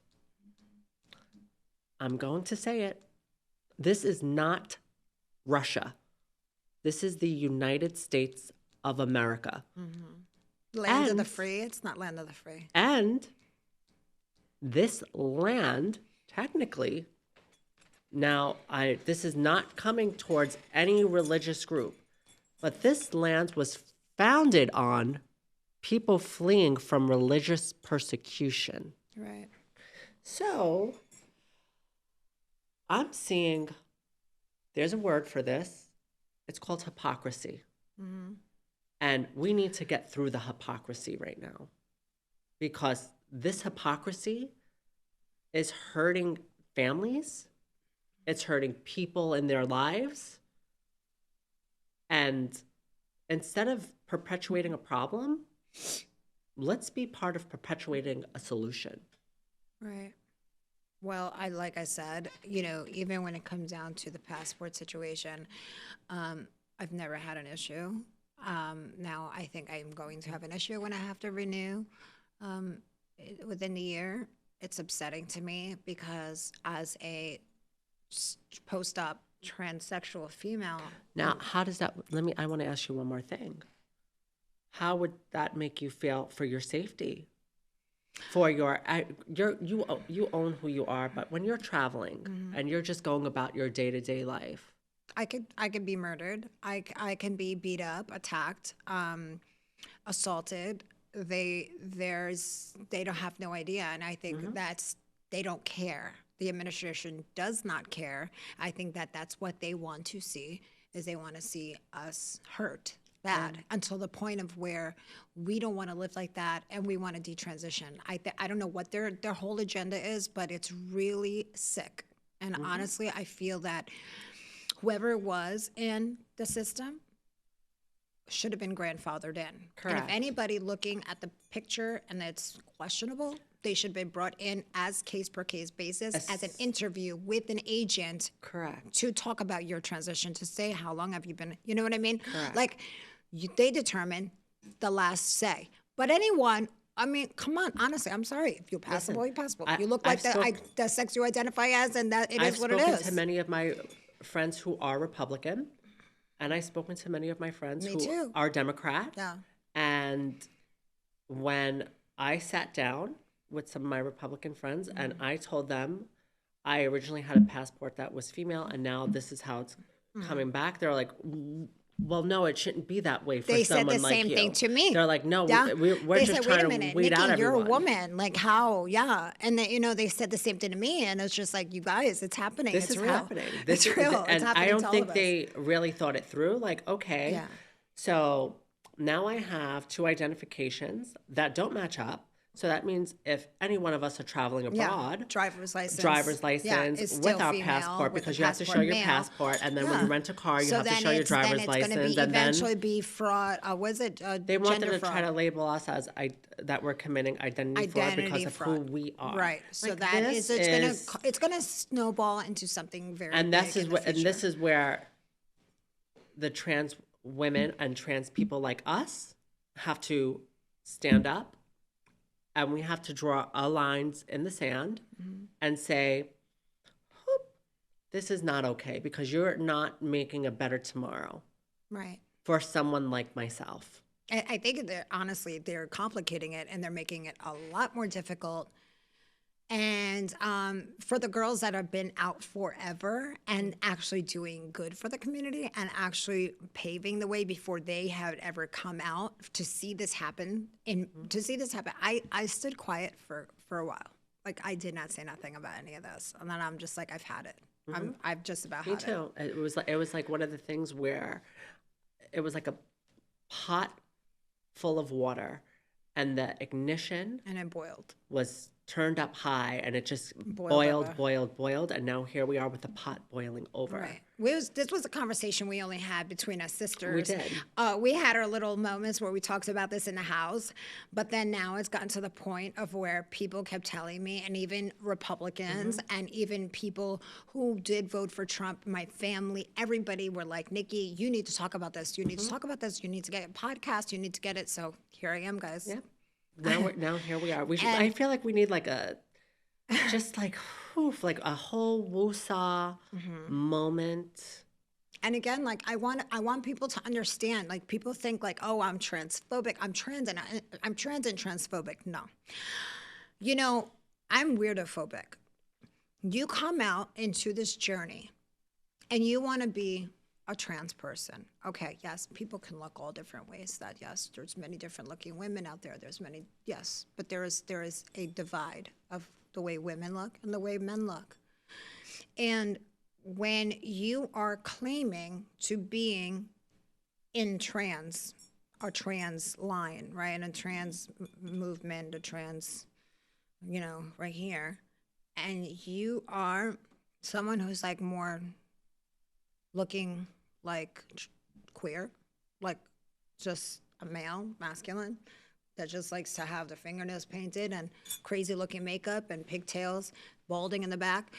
I'm going to say it, this is not Russia. This is the United States of America.
Land of the
And-
free. It's not land of the free.
And this land, technically, now this is not coming towards any religious group, but this land was founded on people fleeing from religious persecution.
Right.
So I'm seeing, there's a word for this. It's called hypocrisy. And we need to get through the hypocrisy right now, because this hypocrisy is hurting families. It's hurting people in their lives. And instead of perpetuating a problem, let's be part of perpetuating a solution.
Right. Well, like I said, even when it comes down to the passport situation, I've never had an issue. Now I think I'm going to have an issue when I have to renew within the year. It's upsetting to me because as a post-op transsexual female.
Now, how does that, I want to ask you one more thing. How would that make you feel for your safety? For you own who you are, but when you're traveling and you're just going about your day-to-day life.
I could be murdered. I can be beat up, attacked, assaulted. They don't have no idea, and I think they don't care. The administration does not care. I think that's what they want to see, is they want to see us hurt. bad until the point of where we don't want to live like that and we want to detransition. I don't know what their whole agenda is, but it's really sick. And honestly, I feel that whoever was in the system should have been grandfathered in.
Correct.
And if anybody looking at the picture and it's questionable, they should be brought in as case per case basis as an interview with an agent.
Correct.
To talk about your transition, to say how long have you been, you know what I mean?
Correct.
Like they determine the last say. But anyone, I mean, come on, honestly, I'm sorry. If you're passable, you're passable. You look like the sex you identify as, and that it is what it is.
I've spoken to many of my friends who are Republican, and I've spoken to many of my friends who are Democrat.
Yeah.
And when I sat down with some of my Republican friends and I told them I originally had a passport that was female and now this is how it's coming back, they're like, well, no, it shouldn't be that way for someone like you.
They said the same thing to me.
They're like, no, we're just trying to weed out everyone.
You're a woman. Like how? Yeah. And then, they said the same thing to me. And it's just like, you guys, it's happening.
This is
real.
happening.
It's real.
And
it's happening
I don't
to
think
all of
they really thought it through. Like, okay.
Yeah.
So now I have 2 identifications that don't match up. So that means if any one of us are traveling abroad,
driver's license
with our passport, because you have to show your passport, and then when you rent a car, you have to show your driver's license,
and then eventually be fraud.
They wanted to try to label us as that we're committing identity fraud because of who we are.
Right. So
like,
that it's gonna snowball into something very.
And this is where the trans women and trans people like us have to stand up. And we have to draw our lines in the sand and say, this is not okay because you're not making a better tomorrow.
Right.
For someone like myself.
I think they're complicating it and they're making it a lot more difficult. And for the girls that have been out forever and actually doing good for the community and actually paving the way before they had ever come out to see this happen, I stood quiet for a while. Like I did not say nothing about any of this, and then I'm just like, I've had it. I've just about had it.
Me too. It was like one of the things where it was like a pot full of water, and the ignition
and it boiled.
Was turned up high and it just boiled, and now here we are with the pot boiling over.
Right. This was a conversation we only had between us sisters.
We did.
We had our little moments where we talked about this in the house, but then now it's gotten to the point of where people kept telling me, and even Republicans and even people who did vote for Trump, my family, everybody were like, Nikki, you need to talk about this. You need to talk about this. You need to get a podcast. You need to get it. So here I am, guys.
Yep. Now here we are. I feel like we need like a whole woosah moment.
And again, like I want people to understand. Like people think like, oh, I'm transphobic. I'm trans and transphobic. No, I'm weirdo-phobic. You come out into this journey, and you want to be a trans person. Okay, yes, people can look all different ways. That yes, there's many different looking women out there. But there is a divide of the way women look and the way men look. And when you are claiming to being in a trans line, right, in a trans movement, a trans, right here, and you are someone who's like more looking like queer, like just a male, masculine, that just likes to have their fingernails painted and crazy looking makeup and pigtails, balding in the back,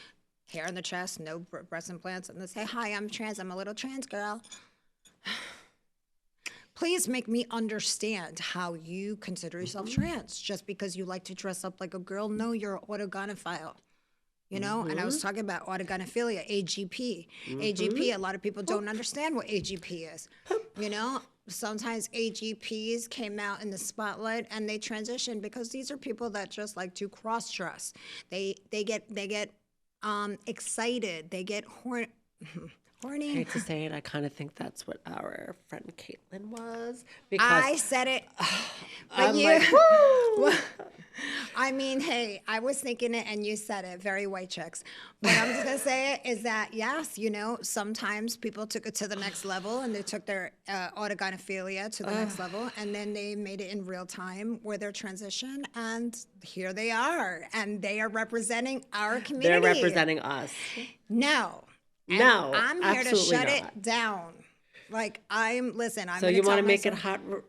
hair in the chest, no breast implants, and they say, hi, I'm trans, I'm a little trans girl. Please make me understand how you consider yourself trans. Just because you like to dress up like a girl, no, you're an autogynephile. And I was talking about autogynephilia, AGP. AGP, a lot of people don't understand what AGP is. Sometimes AGPs came out in the spotlight and they transition because these are people that just like to cross-dress. They get excited. They get horny.
I hate to say it, I kind of think that's what our friend Caitlin was. Because
I said it.
I'm like, woo!
I mean, hey, I was thinking it and you said it, very white chicks. What I'm just going to say is that, yes, you know, sometimes people took it to the next level and they took their autogynephilia to the next level, and then they made it in real time with their transition, and here they are, and they are representing our community.
They're representing us.
No. And
No,
I'm here to
absolutely
shut
not.
it down. Like, listen, I'm
So
going
you
to
want
tell
to make it
myself,
hot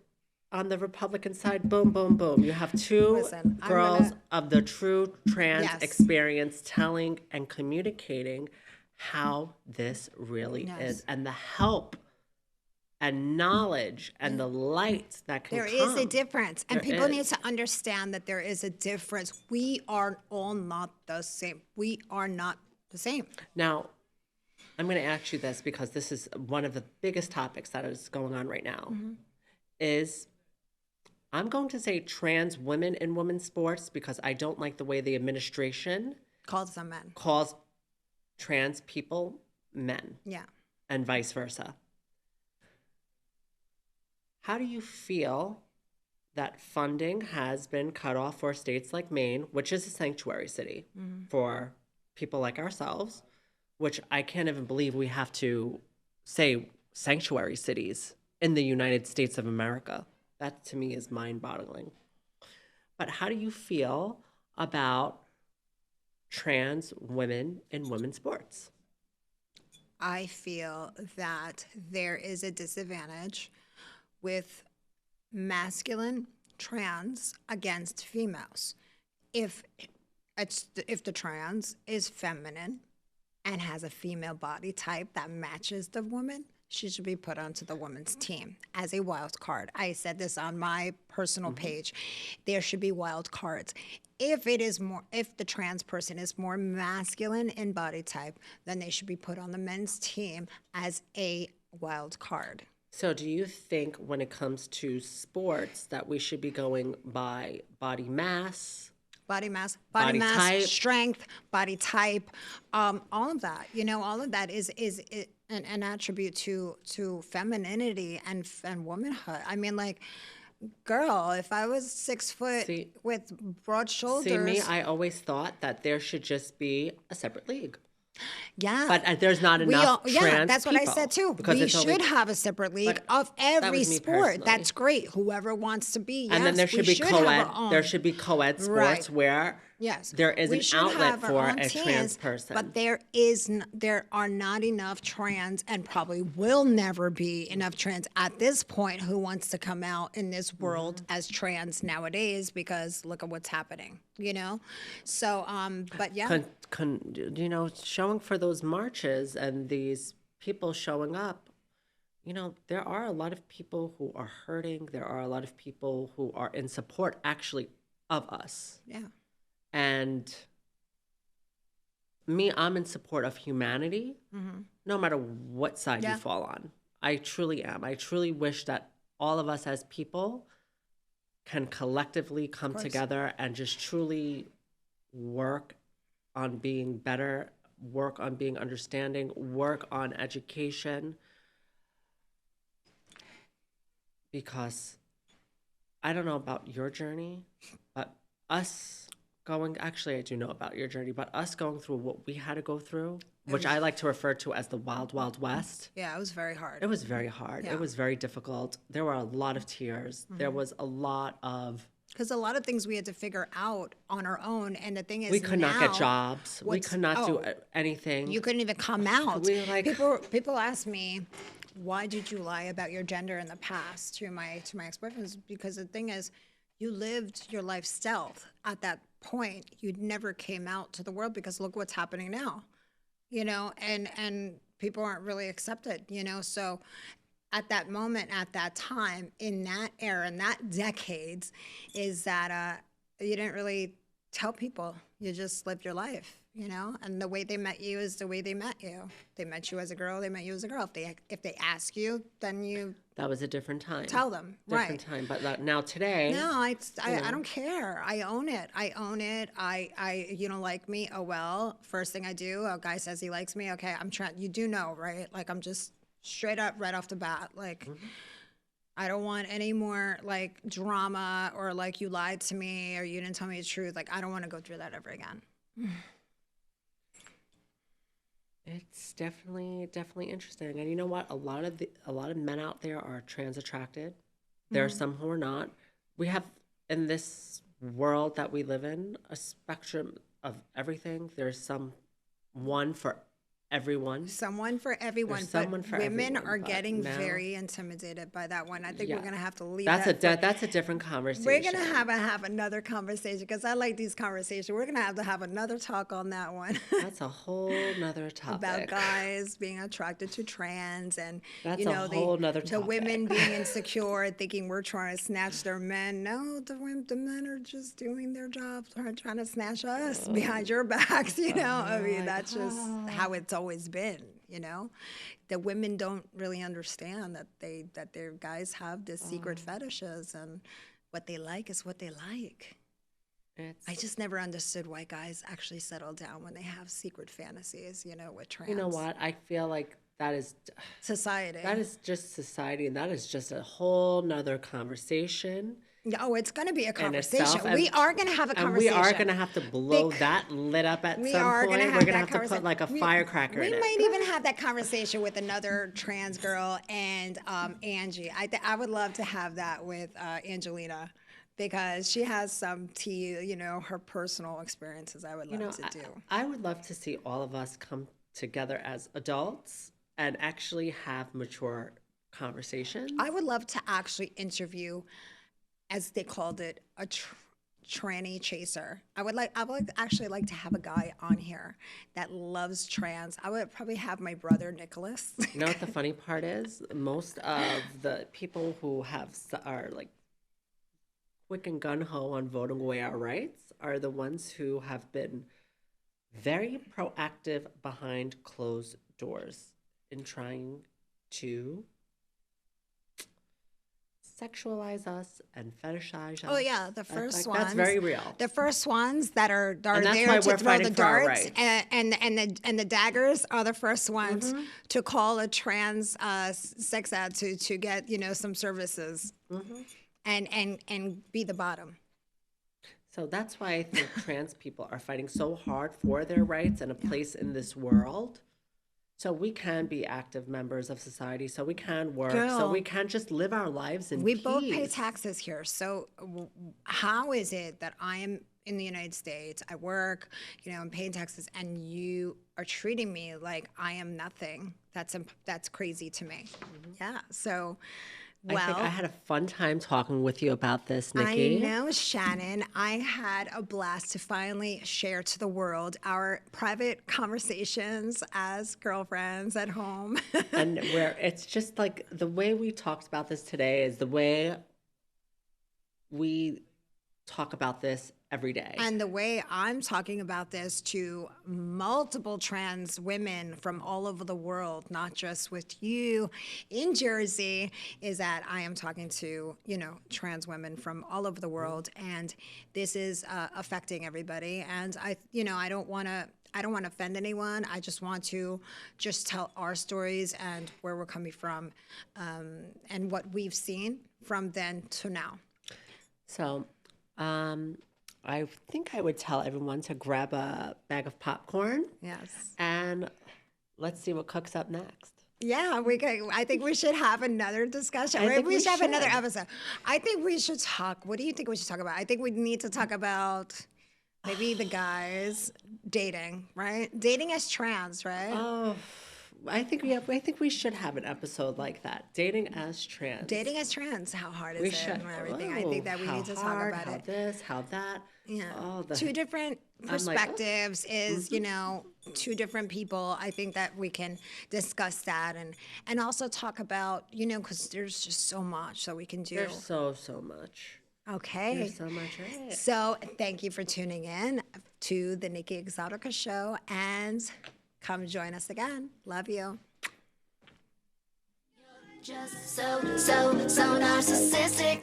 on the Republican side? Boom, boom, boom. You have two
Listen, I'm
girls
gonna-
of the true trans
Yes.
experience telling and communicating how this really
Yes.
is, and the help and knowledge and the light that can
there
come.
is a difference. And
There
people need
is.
to understand that there is a difference. We are all not the same. We are not the same.
Now, I'm going to ask you this because this is one of the biggest topics that is going on right now. Is I'm going to say trans women in women's sports because I don't like the way the administration
Calls them men.
calls trans people men
Yeah.
and vice versa. How do you feel that funding has been cut off for states like Maine, which is a sanctuary city for people like ourselves, which I can't even believe we have to say sanctuary cities in the United States of America. That to me is mind-boggling. But how do you feel about trans women in women's sports?
I feel that there is a disadvantage with masculine trans against females. If the trans is feminine and has a female body type that matches the woman, she should be put onto the women's team as a wild card. I said this on my personal page. There should be wild cards. If the trans person is more masculine in body type, then they should be put on the men's team as a wild card.
So do you think when it comes to sports that we should be going by body mass?
Body mass,
Body type.
strength, body type, all of that. You know, all of that is an attribute to femininity and womanhood. I mean, like, girl, if I was 6 foot
See-
with broad shoulders,
See, me, I always thought that there should just be a separate league.
yeah.
But there's not enough trans
yeah, that's what I
people,
said too.
because
We
it's
should
only-
have a separate league
But
of every
was me
sport.
personally.
That's great. Whoever wants to be,
And then
yes,
there should
we
be
have our
co-ed.
own.
There should be co-ed sports
Right.
where
Yes,
there is
we
an
should
outlet
have our
for
own
a
teams,
trans person.
But there are not enough trans, and probably will never be enough trans at this point who wants to come out in this world as trans nowadays, because look at what's happening, you know? So, but yeah.
You know, showing for those marches and these people showing up, you know, there are a lot of people who are hurting. There are a lot of people who are in support, actually, of us.
Yeah.
And me, I'm in support of humanity, no matter what side
Yeah.
you fall on. I truly am. I truly wish that all of us as people can collectively come
course.
together and just truly work on being better, work on being understanding, work on education. Because I don't know about your journey, but us going, actually, I do know about your journey, but us going through what we had to go through, which I like to refer to as the Wild, Wild West.
Yeah, it was very hard.
It was very hard.
Yeah.
It was very difficult. There were a lot of tears. There was a lot of,
Because a lot of things we had to figure out on our own, and the thing is,
we could not get
now,
jobs. We
what's-
could not do
oh,
anything.
You couldn't even come out.
We, like-
people ask me, why did you lie about your gender in the past to my ex-boyfriends? Because the thing is, you lived your life stealth at that point. You never came out to the world, because look what's happening now, you know, and people aren't really accepted, you know. So at that moment, at that time, in that era, in that decades, is that you didn't really tell people. You just lived your life, you know, and the way they met you is the way they met you. They met you as a girl, they met you as a girl. If they ask you, then you
That was a different time.
tell them,
Different
right.
time. But now today,
No, I don't care. I own it. You don't like me? Oh, well, first thing I do, a guy says he likes me. Okay, I'm trying, you do know, right? Like, I'm just straight up right off the bat. Like, I don't want any more like drama or like you lied to me or you didn't tell me the truth. Like I don't want to go through that ever again.
It's definitely interesting. And you know what? A lot of men out there are trans attracted. There are some who are not. We have in this world that we live in a spectrum of everything. There's someone for everyone.
Someone for everyone,
There's
but
someone for
women
everyone,
are
but
getting
now-
very intimidated by that one. I think
Yeah.
we're gonna have to leave
That's
that.
that's a different conversation.
We're gonna have another conversation because I like these conversations. We're gonna have another talk on that one.
That's a whole nother topic.
About guys being attracted to trans and
That's
you know
a whole nother
the
topic.
women being insecure, thinking we're trying to snatch their men. No, the men are just doing their job, trying to snatch us behind your backs. You know, I mean that's just how it's always been. You know, the women don't really understand that their guys have this secret fetishes and what they like is what they like. I just never understood why guys actually settle down when they have secret fantasies, you know, with trans.
You know what? I feel like that is
Society.
That is just society, and that is just a whole nother conversation.
Oh, it's going to be a
in
conversation.
itself,
We are going to have a
and
conversation.
we are going to have to blow that lid up at
We
some
are
point.
gonna
We're
have
going to
that
have to put
conversation.
like a firecracker
We
in it.
might even have that conversation with another trans girl and Angie. I would love to have that with Angelina because she has some tea, you know, her personal experiences I would love to do.
I would love to see all of us come together as adults and actually have mature conversations.
I would love to actually interview, as they called it, a tranny chaser. I would actually like to have a guy on here that loves trans. I would probably have my brother Nicholas.
You know what the funny part is? Most of the people who are like quick and gun-ho on voting away our rights are the ones who have been very proactive behind closed doors in trying to sexualize us and fetishize us.
Oh yeah, the first ones.
That's very real.
The first ones that are
that's
there
why
to
we're
throw
fighting
the
for our
darts
rights.
and the daggers are the first ones to call a trans sex ad to get some services and be the bottom.
So that's why I think trans people are fighting so hard for their rights and a place in this world. So we can be active members of society, so we can work, so we can just live our lives in
We
peace.
both pay taxes here. So how is it that I am in the United States, I work, I'm paying taxes, and you are treating me like I am nothing? That's crazy to me. Yeah, so... Well,
I think I had a fun time talking with you about this, Nikki.
I know, Shannon. I had a blast to finally share to the world our private conversations as girlfriends at home.
And it's just like the way we talked about this today is the way we talk about this every day.
And the way I'm talking about this to multiple trans women from all over the world, not just with you in Jersey, is that I am talking to, trans women from all over the world. And this is affecting everybody. And I don't want to offend anyone. I just want to tell our stories and where we're coming from and what we've seen from then to now.
So, I think I would tell everyone to grab a bag of popcorn.
Yes.
And let's see what cooks up next.
Yeah, I think we should have another discussion. We should have another episode. I think we should talk. What do you think we should talk about? I think we need to talk about maybe the guys dating, right? Dating as trans, right?
Oh, I think we should have an episode like that. Dating as trans.
Dating as trans. How hard is it and everything? I think that we need to talk about
how
it.
This, how that.
Yeah.
Oh,
two different perspectives is, two different people. I think that we can discuss that and also talk about, because there's just so much that we can do.
There's so much.
Okay.
There's so much, right?
So thank you for tuning in to the Nikki ExotiKa show and come join us again. Love you.
Just so narcissistic, so narcissistic.